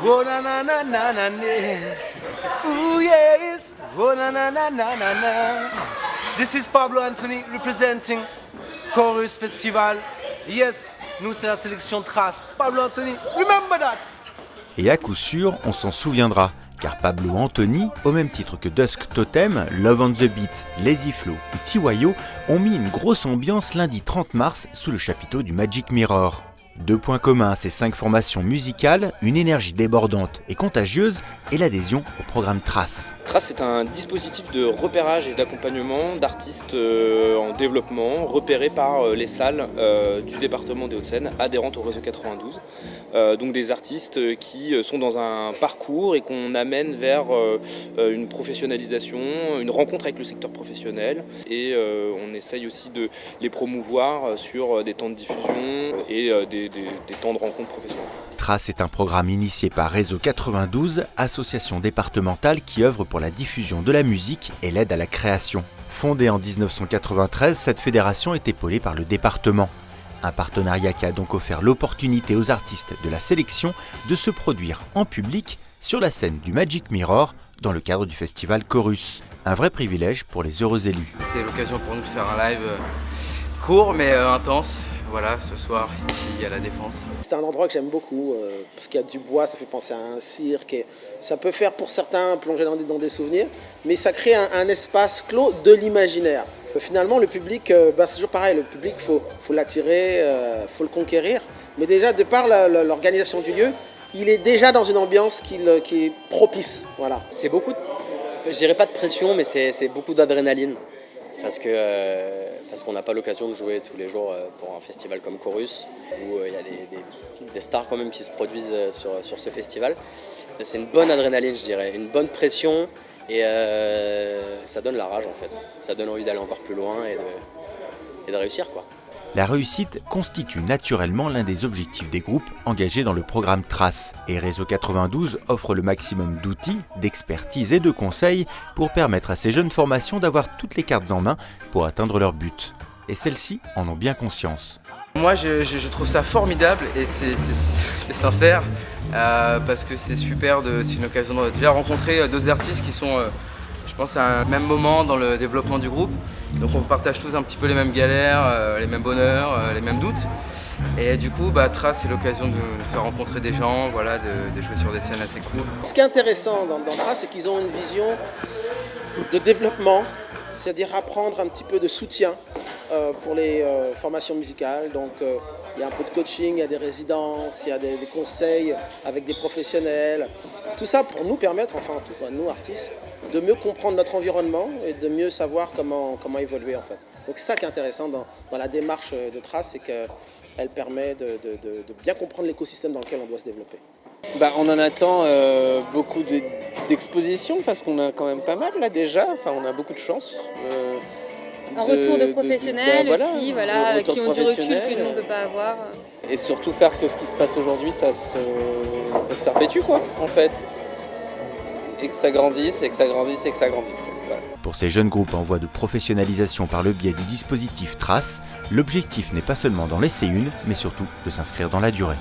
Oh na na na na na na. Ooh yes. Oh na na na na na na. This is Pablo Anthony representing Chorus Festival. Yes, nous c'est la sélection Trace. Pablo Anthony, remember that. Et à coup sûr, on s'en souviendra, car Pablo Anthony, au même titre que Dusk Totem, Love on the Beat, Lazy Flow ou Tiwayo, ont mis une grosse ambiance lundi 30 mars sous le chapiteau du Magic Mirror. Deux points communs à ces 5 formations musicales, une énergie débordante et contagieuse et l'adhésion au programme Trace. Trace, c'est un dispositif de repérage et d'accompagnement d'artistes en développement repérés par les salles du département des Hauts-de-Seine adhérentes au réseau 92. Donc des artistes qui sont dans un parcours et qu'on amène vers une professionnalisation, une rencontre avec le secteur professionnel. Et on essaye aussi de les promouvoir sur des temps de diffusion et des temps de rencontre professionnelle. Trace est un programme initié par Réseau 92, association départementale qui œuvre pour la diffusion de la musique et l'aide à la création. Fondée en 1993, cette fédération est épaulée par le département. Un partenariat qui a donc offert l'opportunité aux artistes de la sélection de se produire en public sur la scène du Magic Mirror dans le cadre du festival Chorus. Un vrai privilège pour les heureux élus. C'est l'occasion pour nous de faire un live court mais intense. Voilà, ce soir, ici, à la Défense. C'est un endroit que j'aime beaucoup, parce qu'il y a du bois, ça fait penser à un cirque. Et ça peut faire pour certains plonger dans des souvenirs, mais ça crée un espace clos de l'imaginaire. Finalement, le public, c'est toujours pareil, le public, faut l'attirer, faut le conquérir. Mais déjà, de par l'organisation du lieu, il est déjà dans une ambiance qui est propice. Voilà. C'est beaucoup, je dirais pas de pression, mais c'est beaucoup d'adrénaline. Parce qu'on n'a pas l'occasion de jouer tous les jours pour un festival comme Chorus, où il y a des stars quand même qui se produisent sur ce festival. C'est une bonne adrénaline, je dirais, une bonne pression, et ça donne la rage en fait. Ça donne envie d'aller encore plus loin et de réussir quoi. La réussite constitue naturellement l'un des objectifs des groupes engagés dans le programme Trace. Et Réseau 92 offre le maximum d'outils, d'expertise et de conseils pour permettre à ces jeunes formations d'avoir toutes les cartes en main pour atteindre leur but. Et celles-ci en ont bien conscience. Moi, je trouve ça formidable et c'est sincère parce que c'est super, c'est une occasion de déjà rencontrer d'autres artistes qui sont, je pense, à un même moment dans le développement du groupe. Donc on partage tous un petit peu les mêmes galères, les mêmes bonheurs, les mêmes doutes. Et du coup, Trace, c'est l'occasion de faire rencontrer des gens, voilà, de jouer sur des scènes assez cool. Ce qui est intéressant dans Trace, c'est qu'ils ont une vision de développement, c'est-à-dire apprendre un petit peu de soutien pour les formations musicales. Donc il y a un peu de coaching, il y a des résidences, il y a des conseils avec des professionnels. Tout ça pour nous permettre, enfin en tout cas nous artistes, de mieux comprendre notre environnement et de mieux savoir comment évoluer en fait. Donc c'est ça qui est intéressant dans la démarche de Trace, c'est qu'elle permet de bien comprendre l'écosystème dans lequel on doit se développer. On en attend beaucoup d'expositions, parce qu'on a quand même pas mal là déjà, enfin on a beaucoup de chance. Un retour de professionnels aussi, voilà, qui ont du recul que nous on ne peut pas avoir. Et surtout faire que ce qui se passe aujourd'hui, ça se perpétue quoi, en fait. Et que ça grandisse, et que ça grandisse, et que ça grandisse. Voilà. Pour ces jeunes groupes en voie de professionnalisation par le biais du dispositif Trace, l'objectif n'est pas seulement d'en laisser une, mais surtout de s'inscrire dans la durée.